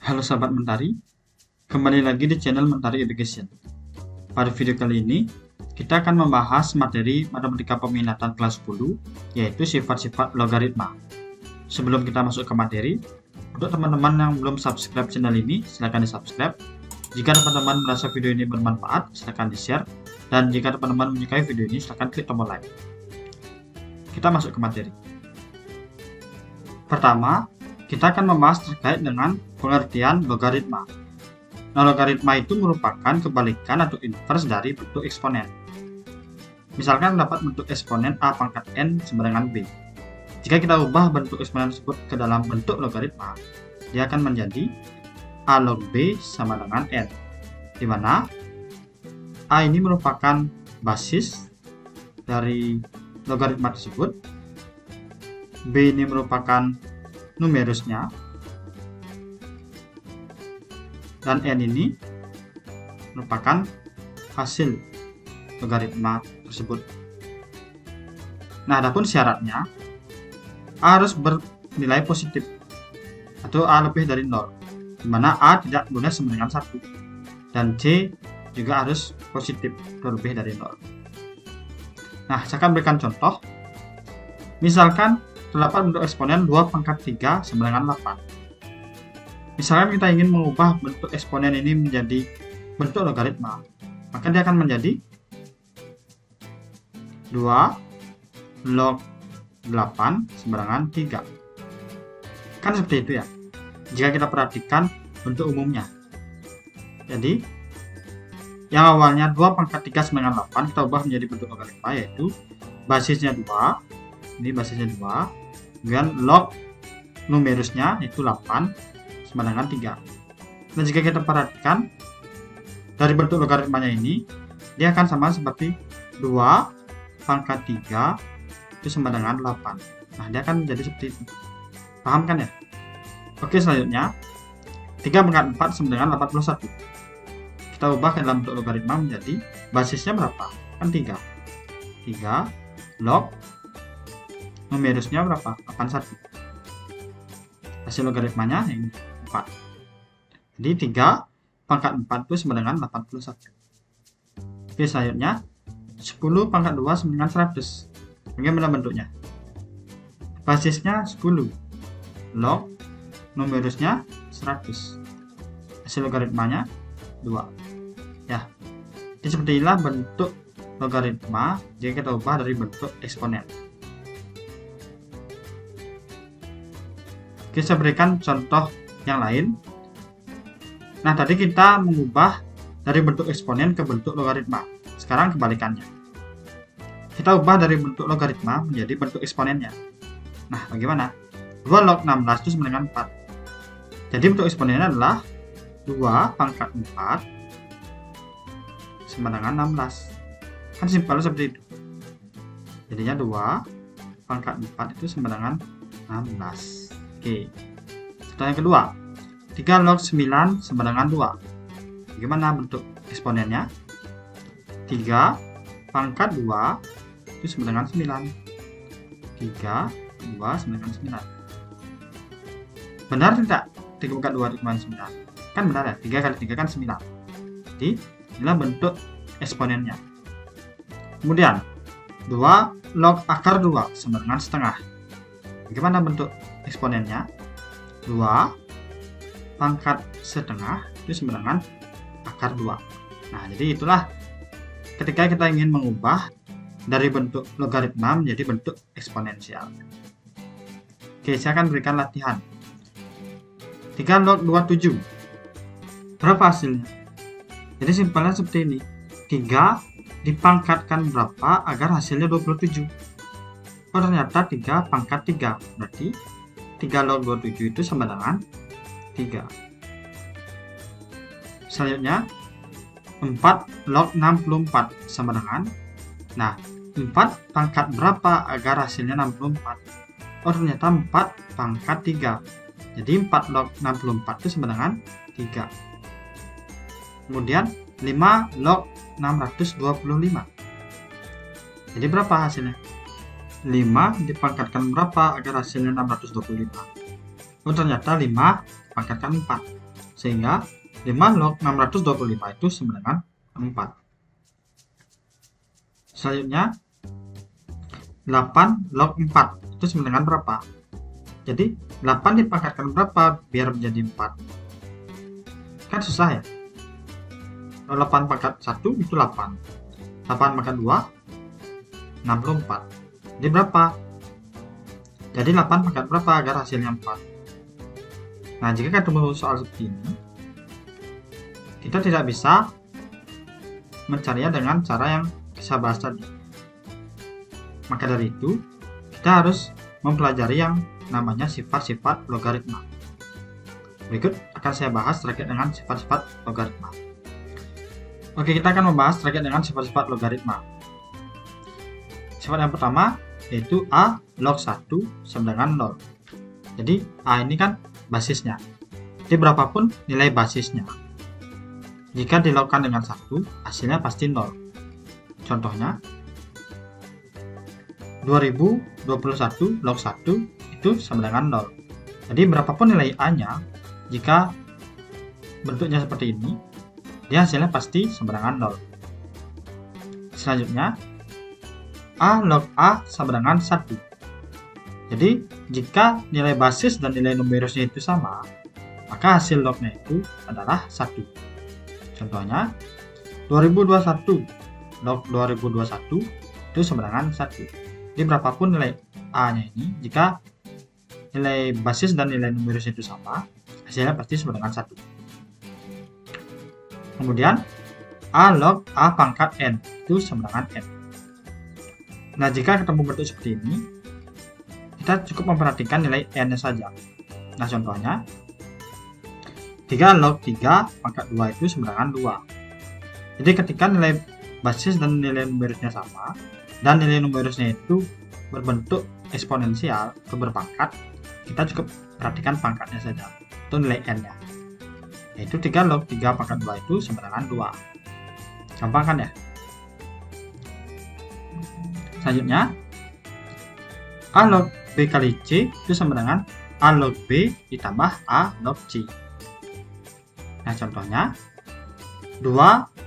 Halo sahabat Mentari, kembali lagi di channel Mentari Education. Pada video kali ini, kita akan membahas materi matematika peminatan kelas 10, yaitu sifat-sifat logaritma. Sebelum kita masuk ke materi, untuk teman-teman yang belum subscribe channel ini, silahkan di subscribe. Jika teman-teman merasa video ini bermanfaat, silahkan di share. Dan jika teman-teman menyukai video ini, silahkan klik tombol like. Kita masuk ke materi. Pertama, kita akan membahas terkait dengan pengertian logaritma. Nah, logaritma itu merupakan kebalikan atau inverse dari bentuk eksponen. Misalkan dapat bentuk eksponen A pangkat N sama dengan B. Jika kita ubah bentuk eksponen tersebut ke dalam bentuk logaritma, dia akan menjadi A log B sama dengan N, di mana A ini merupakan basis dari logaritma tersebut, B ini merupakan numerusnya, dan N ini merupakan hasil logaritma tersebut. Nah, adapun syaratnya A harus bernilai positif atau A lebih dari 0, di mana A tidak boleh sama dengan 1, dan C juga harus positif atau lebih dari 0. Nah, saya akan berikan contoh. Misalkan terdapat bentuk eksponen 2 pangkat 3 sama dengan 8. Misalkan kita ingin mengubah bentuk eksponen ini menjadi bentuk logaritma, maka dia akan menjadi 2 log 8 sama dengan 3. Kan seperti itu ya, jika kita perhatikan bentuk umumnya. Jadi, yang awalnya 2 pangkat 3 sama dengan 8, kita ubah menjadi bentuk logaritma, yaitu basisnya 2, ini basisnya 2, kemudian log numerusnya itu 8 sama dengan 3. Nah, jika kita perhatikan dari bentuk logaritmanya ini, dia akan sama seperti 2 pangkat 3 itu sama dengan 8. Nah, dia akan menjadi seperti itu. Paham kan ya? Oke, selanjutnya 3 pangkat 4 sama dengan 81. Kita ubah ke dalam bentuk logaritma menjadi basisnya berapa? Kan 3. 3 log numerusnya berapa? 81. Hasil logaritmanya yang 4. Jadi 3 pangkat 4 itu sama dengan 81. Oke, selanjutnya 10 pangkat 2 sama dengan 100. Bagaimana bentuknya? Basisnya 10. Log numerusnya 100. Hasil logaritmanya 2. Ya. Jadi seperti inilah bentuk logaritma jika kita ubah dari bentuk eksponen. Oke, saya berikan contoh yang lain. Nah, tadi kita mengubah dari bentuk eksponen ke bentuk logaritma. Sekarang kebalikannya. Kita ubah dari bentuk logaritma menjadi bentuk eksponennya. Nah, bagaimana? 2 log 16 itu sama dengan 4. Jadi bentuk eksponennya adalah 2 pangkat 4 sama dengan 16. Kan simpel seperti itu. Jadinya 2 pangkat 4 itu sama dengan 16. Oke, setelah yang kedua, 3 log 9 sama dengan 2. Bagaimana bentuk eksponennya? 3 pangkat 2 itu sama dengan 9. 3, 2 sama dengan 9. Benar tidak? 3 pangkat 2 itu sama dengan 9. Kan benar ya, 3 kali 3 kan 9. Jadi, inilah bentuk eksponennya. Kemudian, 2 log akar 2 sama dengan setengah. Bagaimana bentuk eksponennya? 2 pangkat setengah itu sama dengan akar 2. Nah, jadi itulah ketika kita ingin mengubah dari bentuk logaritma menjadi bentuk eksponensial. Oke, saya akan berikan latihan. 3 log 27. Berapa hasilnya? Jadi simpelnya seperti ini. 3 dipangkatkan berapa agar hasilnya 27? Oh, ternyata 3 pangkat 3. Berarti 3 log 27 itu sama dengan 3. Selanjutnya 4 log 64 sama dengan, nah, 4 pangkat berapa agar hasilnya 64? Oh, ternyata 4 pangkat 3. Jadi 4 log 64 itu sama dengan 3. Kemudian 5 log 625. Jadi berapa hasilnya? 5 dipangkatkan berapa agar hasilnya 625? Oh, ternyata 5 dipangkatkan 4. Sehingga 5 log 625 itu sama dengan 4. Selanjutnya 8 log 4 itu sama dengan berapa? Jadi 8 dipangkatkan berapa biar menjadi 4? Kan susah ya. 8 pangkat 1 itu 8. 8 pangkat 2 64. Jadi berapa? Jadi 8 pangkat berapa agar hasilnya 4? Nah, jika ketemu soal seperti ini, kita tidak bisa mencarinya dengan cara yang saya bahas tadi. Maka dari itu, kita harus mempelajari yang namanya sifat-sifat logaritma. Berikut akan saya bahas terkait dengan sifat-sifat logaritma. Oke, kita akan membahas terkait dengan sifat-sifat logaritma. Sifat yang pertama yaitu A log 1 sama dengan 0. Jadi A ini kan basisnya. Jadi berapapun nilai basisnya, jika dilogkan dengan 1, hasilnya pasti 0. Contohnya 2021 log 1 itu sama dengan 0. Jadi berapapun nilai A-nya, jika bentuknya seperti ini, dia hasilnya pasti sama dengan 0. Selanjutnya A log A sama dengan 1. Jadi jika nilai basis dan nilai numerusnya itu sama, maka hasil lognya itu adalah 1. Contohnya 2021 log 2021 itu sama dengan 1. Jadi berapapun nilai A-nya ini, jika nilai basis dan nilai numerusnya itu sama, hasilnya pasti sama dengan 1. Kemudian A log A pangkat N itu sama dengan N. Nah, jika ketemu bentuk seperti ini, kita cukup memperhatikan nilai N-nya saja. Nah, contohnya 3 log 3 pangkat 2 itu sama dengan 2. Jadi ketika nilai basis dan nilai numerusnya sama, dan nilai numerusnya itu berbentuk eksponensial atau berpangkat, kita cukup perhatikan pangkatnya saja, atau nilai N-nya. Yaitu 3 log 3 pangkat 2 itu sama dengan 2. Gampang kan ya? Selanjutnya, A log B kali C itu sama dengan A log B ditambah A log C. Nah, contohnya 2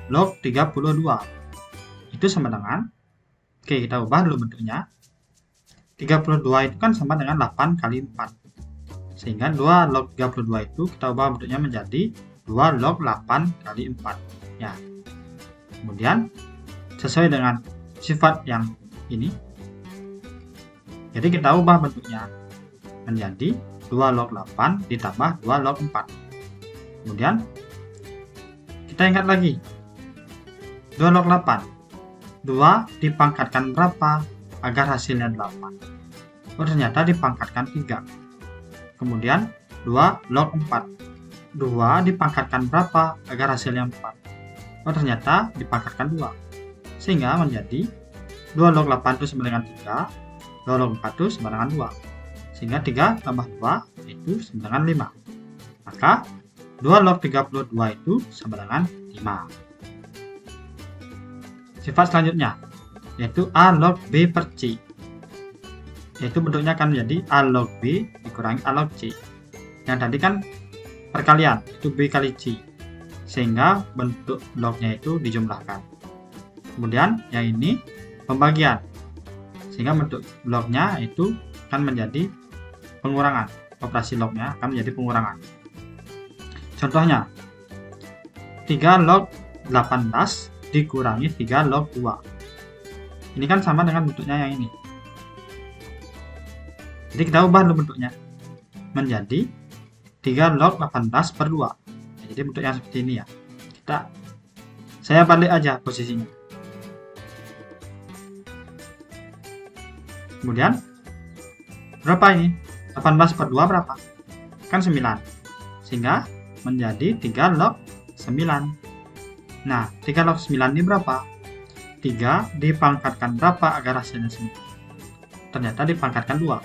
log 32 itu sama dengan, oke, kita ubah dulu bentuknya. 32 itu kan sama dengan 8 kali 4. Sehingga 2 log 32 itu kita ubah bentuknya menjadi 2 log 8 kali 4. Ya. Kemudian sesuai dengan sifat yang ini, jadi kita ubah bentuknya menjadi 2 log 8 ditambah 2 log 4. Kemudian kita ingat lagi 2 log 8, 2 dipangkatkan berapa agar hasilnya 8? Oh, ternyata dipangkatkan 3. Kemudian 2 log 4, 2 dipangkatkan berapa agar hasilnya 4? Oh, ternyata dipangkatkan 2. Sehingga menjadi 2 log 8 itu sama dengan 3, 2 log 4 itu sama dengan 2. Sehingga 3 tambah 2 itu sama dengan 5. Maka 2 log 32 itu sama dengan 5. Sifat selanjutnya yaitu A log B per C. Yaitu bentuknya akan menjadi A log B dikurangi A log C. Yang tadi kan perkalian, itu B kali C. Sehingga bentuk lognya itu dijumlahkan. Kemudian yang ini pembagian. Sehingga bentuk lognya itu akan menjadi pengurangan. Operasi lognya akan menjadi pengurangan. Contohnya 3 log 18 dikurangi 3 log 2. Ini kan sama dengan bentuknya yang ini. Jadi kita ubah dulu bentuknya menjadi 3 log 18 per 2. Jadi bentuk yang seperti ini ya. Saya balik aja posisinya. Kemudian berapa ini? 18 per 2 berapa? Kan 9. Sehingga menjadi 3 log 9. Nah, 3 log 9 ini berapa? 3 dipangkatkan berapa agar hasilnya 9? Ternyata dipangkatkan 2.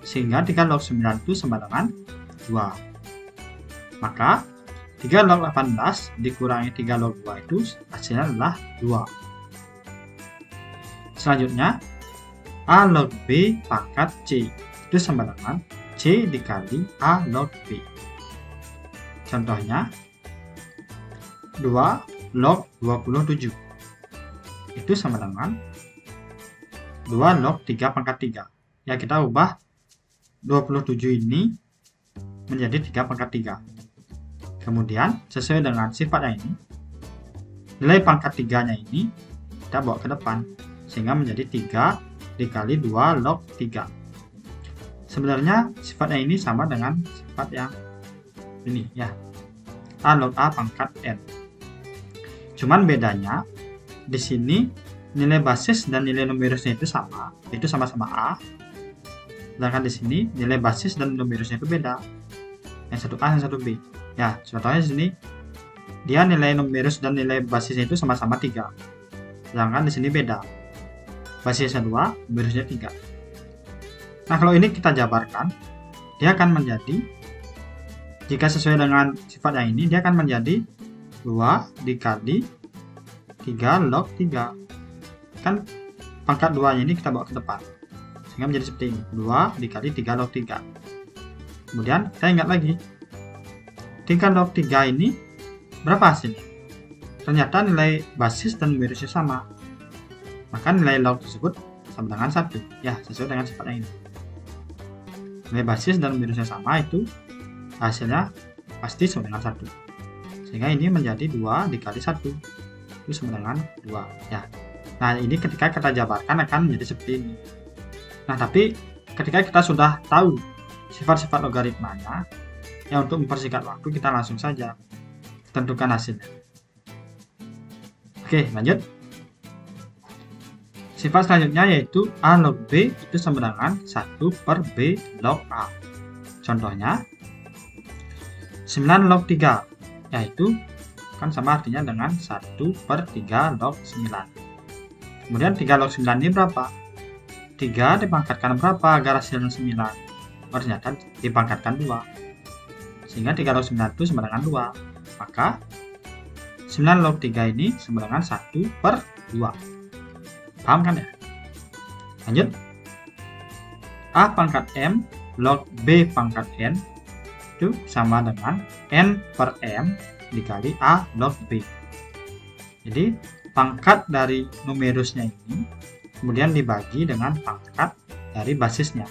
Sehingga 3 log 9 itu sama dengan 2. Maka 3 log 18 dikurangi 3 log 2 itu hasilnya adalah 2. Selanjutnya A log B pangkat C itu sama dengan C dikali A log B. Contohnya 2 log 27 itu sama dengan 2 log 3 pangkat 3. Ya, kita ubah 27 ini menjadi 3 pangkat 3. Kemudian sesuai dengan sifatnya ini, nilai pangkat 3-nya ini kita bawa ke depan sehingga menjadi 3 dikali 2 log 3. Sebenarnya sifatnya ini sama dengan sifat yang ini ya, A log A pangkat N. Cuman bedanya di sini nilai basis dan nilai numerusnya itu sama, itu sama-sama A. Sedangkan di sini nilai basis dan numerusnya itu beda. Yang satu A, yang satu B. Ya, contohnya di sini dia nilai numerus dan nilai basisnya itu sama-sama 3. Sedangkan di sini beda. Basisnya 2, numerusnya 3. Nah, kalau ini kita jabarkan, dia akan menjadi, jika sesuai dengan sifatnya ini, dia akan menjadi 2 dikali 3 log 3. Kan pangkat 2-nya ini kita bawa ke depan. Sehingga menjadi seperti ini. 2 dikali 3 log 3. Kemudian kita ingat lagi. 3 log 3 ini berapa hasilnya? Ternyata nilai basis dan numerusnya sama. Maka nilai log tersebut sama dengan 1. Ya, sesuai dengan sifatnya ini. Nilai basis dan numerusnya sama, itu hasilnya pasti sama dengan 1. Sehingga ini menjadi 2 dikali 1. Itu sama dengan 2. Ya. Nah, ini ketika kita jabarkan akan menjadi seperti ini. Nah, tapi ketika kita sudah tahu sifat-sifat logaritmanya, ya untuk mempersingkat waktu kita langsung saja tentukan hasilnya. Oke, lanjut. Sifat selanjutnya yaitu A log B itu sama dengan 1 per B log A. Contohnya 9 log 3, yaitu kan sama artinya dengan 1 per 3 log 9. Kemudian 3 log 9 ini berapa? 3 dipangkatkan berapa agar hasilnya 9? Ternyata dipangkatkan 2. Sehingga 3 log 9 itu sama dengan 2. Maka 9 log 3 ini sama dengan 1 per 2. Paham kan ya? Lanjut. A pangkat M log B pangkat N itu sama dengan N per M dikali A log B. Jadi pangkat dari numerusnya ini kemudian dibagi dengan pangkat dari basisnya.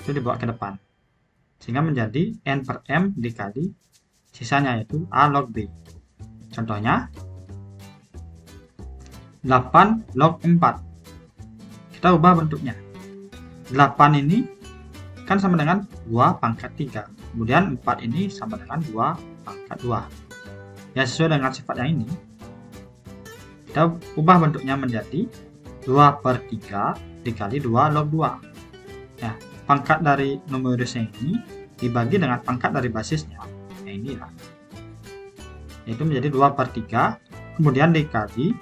Itu dibawa ke depan. Sehingga menjadi N per M dikali sisanya yaitu A log B. Contohnya 8 log 4. Kita ubah bentuknya. 8 ini kan sama dengan 2 pangkat 3. Kemudian 4 ini sama dengan 2 pangkat 2. Ya, sesuai dengan sifatnya ini, kita ubah bentuknya menjadi 2 per 3 dikali 2 log 2. Ya, pangkat dari numerusnya ini dibagi dengan pangkat dari basisnya. Nah, inilah. Yaitu menjadi 2 per 3. Kemudian dikali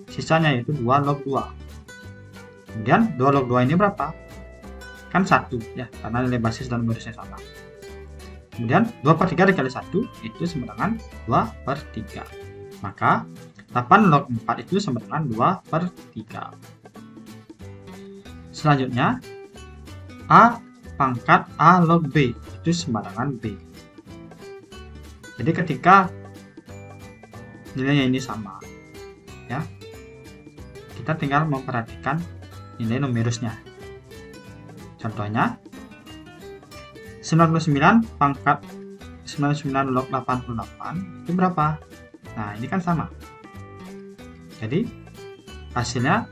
sisanya yaitu 2 log 2. Kemudian 2 log 2 ini berapa? Kan 1 ya, karena nilai basis dan numerusnya sama. Kemudian 2 per 3 dikali 1 itu sama dengan 2 per 3. Maka 8 log 4 itu sama dengan 2 per 3. Selanjutnya A pangkat A log B itu sama dengan B. Jadi ketika nilainya ini sama, ya, kita tinggal memperhatikan nilai numerusnya. Contohnya 99 pangkat 99 log 88 itu berapa? Nah, ini kan sama. Jadi hasilnya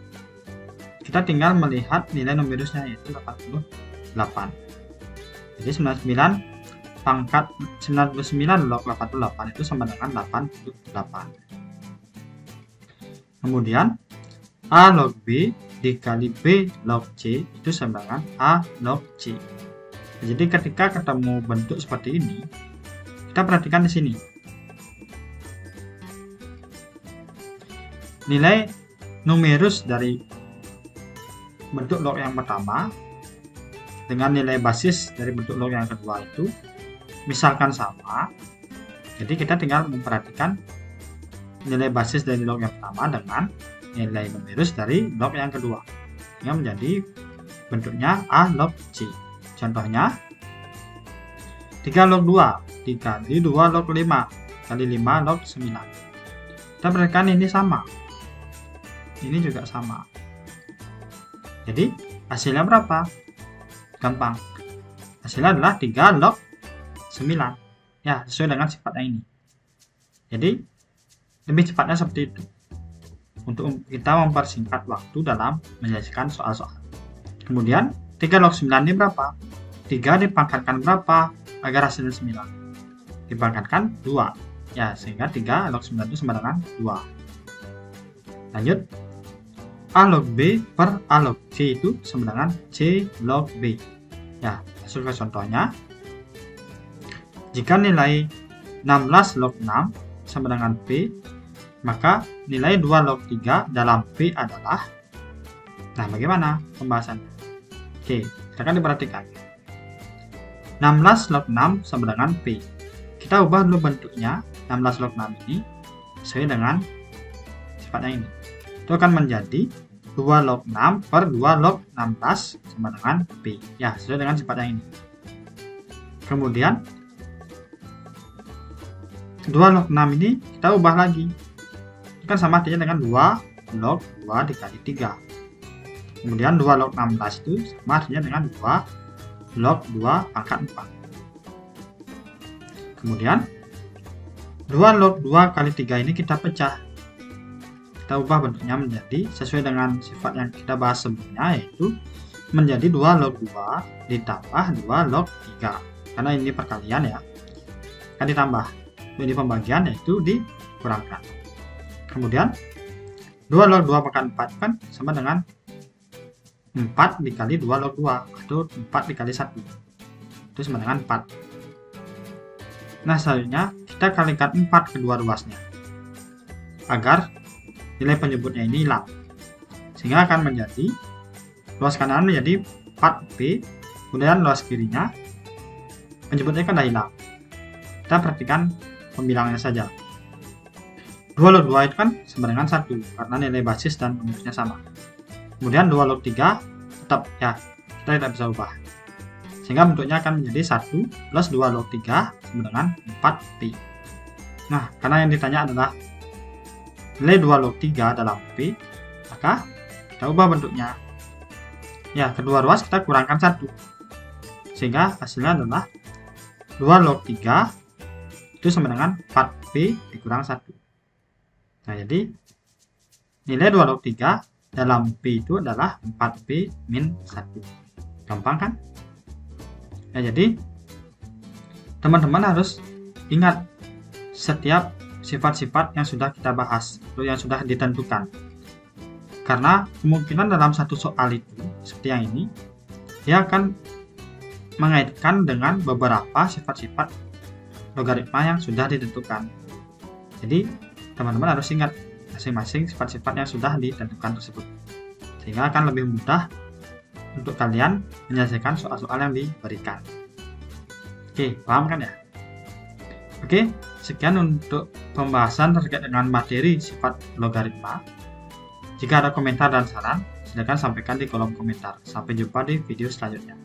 kita tinggal melihat nilai numerusnya yaitu 88. Jadi 99 pangkat 99 log 88 itu sama dengan 88. Kemudian A log B dikali B log C itu sama dengan A log C. Jadi ketika ketemu bentuk seperti ini, kita perhatikan di sini. Nilai numerus dari bentuk log yang pertama dengan nilai basis dari bentuk log yang kedua itu misalkan sama. Jadi kita tinggal memperhatikan nilai basis dari log yang pertama dengan nilai numerus dari log yang kedua. Yang menjadi bentuknya A log C. Contohnya 3 log 2 dikali 2 log 5 kali 5 log 9. Kita perhatikan ini sama. Ini juga sama. Jadi hasilnya berapa? Gampang. Hasilnya adalah 3 log 9. Ya, sesuai dengan sifatnya ini. Jadi lebih cepatnya seperti itu. Untuk kita mempersingkat waktu dalam menyelesaikan soal-soal. Kemudian 3 log 9 ini berapa? 3 dipangkatkan berapa agar hasilnya 9? Dipangkatkan 2. Ya, sehingga 3 log 9 itu sama dengan 2. Lanjut. A log B per A log C itu sama dengan C log B. Ya, hasil contohnya. Jika nilai 16 log 6 sama dengan P, maka nilai 2 log 3 dalam P adalah. Nah, bagaimana pembahasannya? Oke, silakan diperhatikan. 16 log 6 sama dengan P. Kita ubah dulu bentuknya. 16 log 6 ini sesuai dengan sifatnya ini. Itu akan menjadi 2 log 6 per 2 log 16 sama dengan P. Ya, sesuai dengan sifatnya ini. Kemudian 2 log 6 ini kita ubah lagi. Itu kan sama artinya dengan 2 log 2 dikali 3. Kemudian 2 log 16 itu sama artinya dengan 2 log 2 pangkat 4. Kemudian 2 log 2 kali 3 ini kita pecah. Kita ubah bentuknya menjadi sesuai dengan sifat yang kita bahas sebelumnya, yaitu menjadi 2 log 2 ditambah 2 log 3. Karena ini perkalian ya. Akan ditambah. Ini pembagian yaitu dikurangkan. Kemudian 2 log 2 pangkat 4 kan sama dengan 4 dikali 2 log 2 atau 4 dikali 1. Itu sama dengan 4. Nah, selanjutnya kita kalikan 4 kedua ruasnya agar nilai penyebutnya ini hilang. Sehingga akan menjadi ruas kanan menjadi 4P, kemudian ruas kirinya penyebutnya kan sudah hilang. Kita perhatikan pembilangannya saja. 2 log 2 itu kan sama dengan 1 karena nilai basis dan rumusnya sama. Kemudian 2 log 3 tetap ya, kita tidak bisa ubah. Sehingga bentuknya akan menjadi 1 plus 2 log 3 sama dengan 4P. Nah, karena yang ditanya adalah nilai 2 log 3 dalam P, maka kita ubah bentuknya. Ya, kedua ruas kita kurangkan 1. Sehingga hasilnya adalah 2 log 3 itu sama dengan 4P dikurang 1. Nah, jadi nilai 2 log 3 dalam P itu adalah 4P min 1. Gampang kan? Ya, jadi teman-teman harus ingat setiap sifat-sifat yang sudah kita bahas atau yang sudah ditentukan. Karena kemungkinan dalam satu soal itu, seperti yang ini, dia akan mengaitkan dengan beberapa sifat-sifat logaritma yang sudah ditentukan. Jadi, teman-teman harus ingat masing-masing sifat-sifat yang sudah ditentukan tersebut. Sehingga akan lebih mudah untuk kalian menyelesaikan soal-soal yang diberikan. Oke, paham kan ya? Oke, sekian untuk pembahasan terkait dengan materi sifat logaritma. Jika ada komentar dan saran, silakan sampaikan di kolom komentar. Sampai jumpa di video selanjutnya.